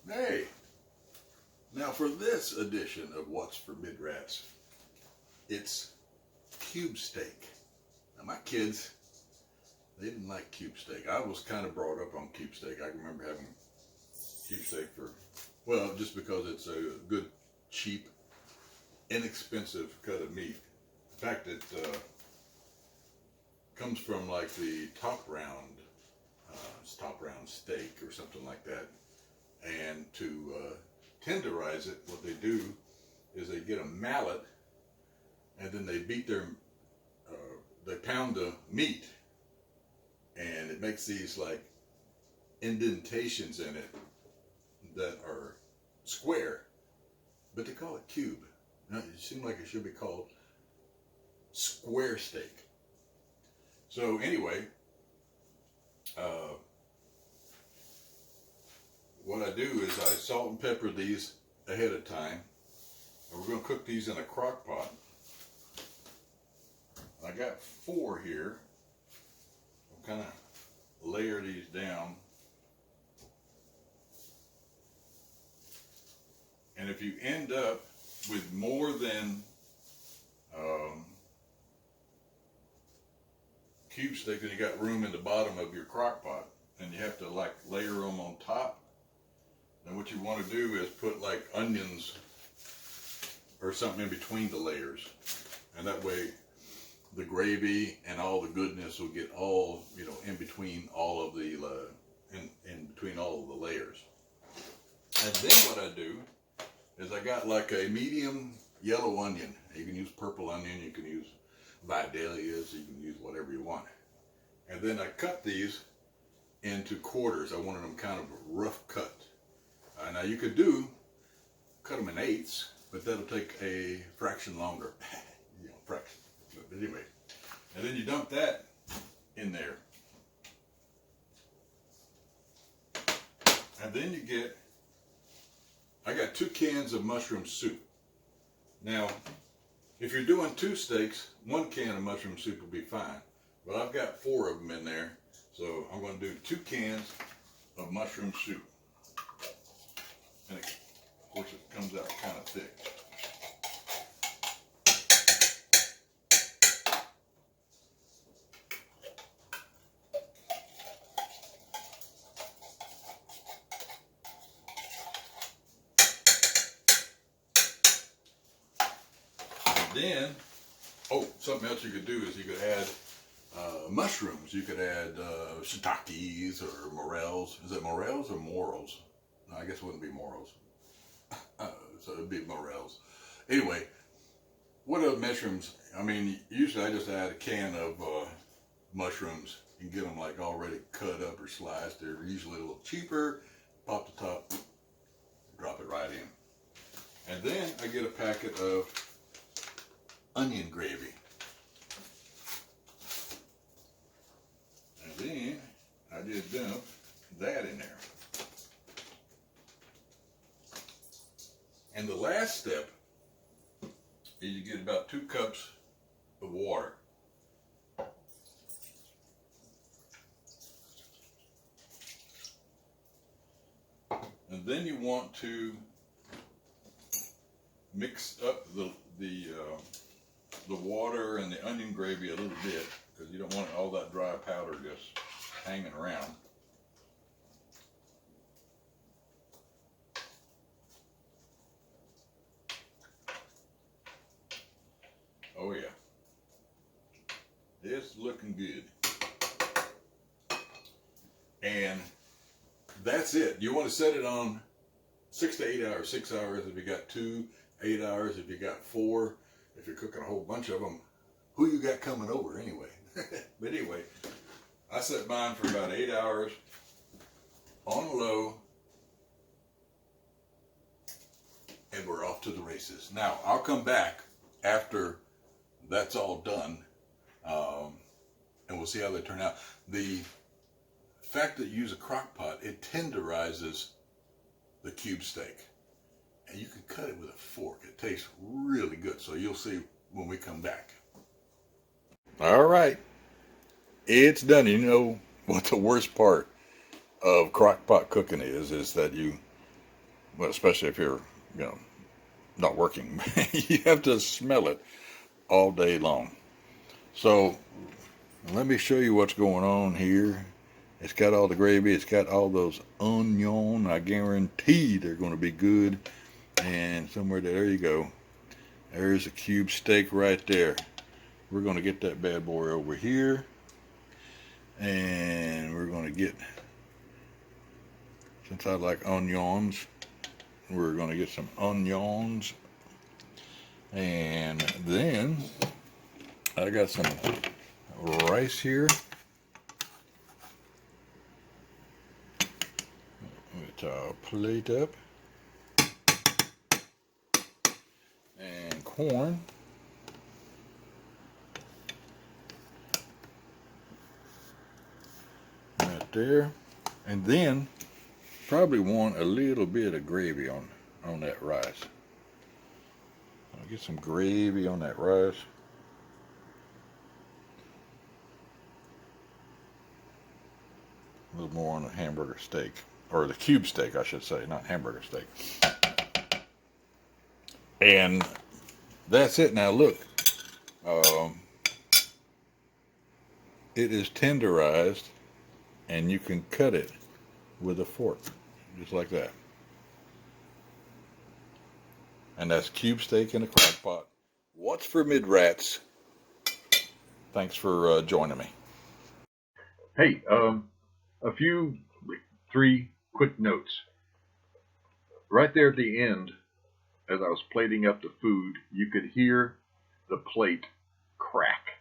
Hey, now for this edition of What's for Midrats, it's cube steak. Now my kids, they didn't like cube steak. I was kind of brought up on cube steak. I remember having cube steak for, well, just because it's a good, cheap, inexpensive cut of meat. In fact, it comes from like the top round steak or something like that. And to tenderize it, what they do is they get a mallet and then they beat they pound the meat, and it makes these like indentations in it that are square, but they call it cube. Now, it seems like it should be called square steak. So anyway, what I do is I salt and pepper these ahead of time, and we're going to cook these in a crock pot. I got 4 here. I'll kind of layer these down. And if you end up with more than cube steak, then you got room in the bottom of your crock pot, and you have to like layer them on top. Then what you want to do is put like onions or something in between the layers, and that way the gravy and all the goodness will get all, you know, in between all of the in between all of the layers. And then what I do is I got like a medium yellow onion. You can use purple onion, you can use Vidalias, you can use whatever you want. And then I cut these into quarters. I wanted them kind of rough cut. Now you could cut them in 8ths, but that'll take a fraction longer. You know, fraction. But anyway, and then you dump that in there. And then you get, I got 2 cans of mushroom soup. Now, if you're doing 2 steaks, 1 can of mushroom soup will be fine. But I've got 4 of them in there, so I'm going to do 2 cans of mushroom soup. And of course it comes out kind of thick. And then, something else you could do is you could add mushrooms. You could add shiitakes or morels. Is it morels or morels? No, I guess it wouldn't be morels. So it'd be morels. Anyway, what are mushrooms? I mean, usually I just add a can of mushrooms and get them like already cut up or sliced. They're usually a little cheaper. Pop the top, drop it right in. And then I get a packet of onion gravy. And then I just dump that in there. And the last step is you get about 2 cups of water. And then you want to mix up the water and the onion gravy a little bit, because you don't want all that dry powder just hanging around. Oh yeah, it's looking good. And that's it. You want to set it on 6 to 8 hours. 6 hours if you got 2, 8 hours if you got 4. If you're cooking a whole bunch of them, who you got coming over anyway? But anyway, I set mine for about 8 hours on low, and we're off to the races. Now, I'll come back after that's all done, and we'll see how they turn out. The fact that you use a crock pot, it tenderizes the cube steak. And you can cut it with a fork. It tastes really good. So you'll see when we come back. All right. It's done. You know what the worst part of crock pot cooking is that you Well, especially if you're, you know, not working. You have to smell it all day long. So let me show you what's going on here. It's got all the gravy. It's got all those onion. I guarantee they're going to be good. And somewhere there you go. There's a cube steak right there. We're going to get that bad boy over here. And we're going to get, since I like onions, we're going to get some onions. And then I got some rice here. With a plate up. And corn. Right there. And then probably want a little bit of gravy on that rice. I'll get some gravy on that rice. A little more on the hamburger steak. Or the cube steak, I should say, not hamburger steak. And that's it. Now look. It is tenderized, and you can cut it with a fork. Just like that. And that's cube steak in a crock pot. What's for Midrats? Thanks for joining me. Hey, a few, 3 quick notes. Right there at the end, as I was plating up the food, you could hear the plate crack.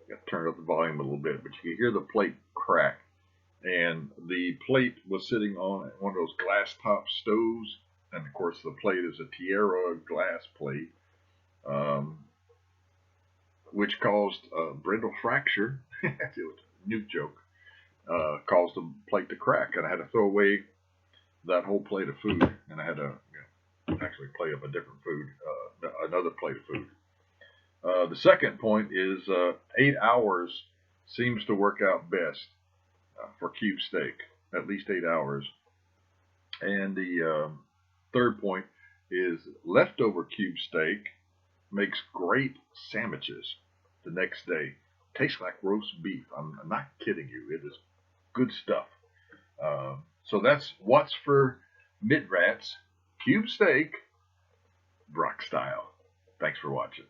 I got to turn up the volume a little bit, but you could hear the plate crack. And the plate was sitting on one of those glass top stoves. And of course, the plate is a Tierra glass plate, which caused a brittle fracture. It was a nuke joke. Caused the plate to crack, and I had to throw away that whole plate of food, and I had to actually plate up a different food, another plate of food. The second point is 8 hours seems to work out best for cube steak, at least 8 hours. And the third point is leftover cube steak makes great sandwiches the next day. Tastes like roast beef. I'm not kidding you. It is good stuff. So that's what's for Midrats, cube steak, Brock style. Thanks for watching.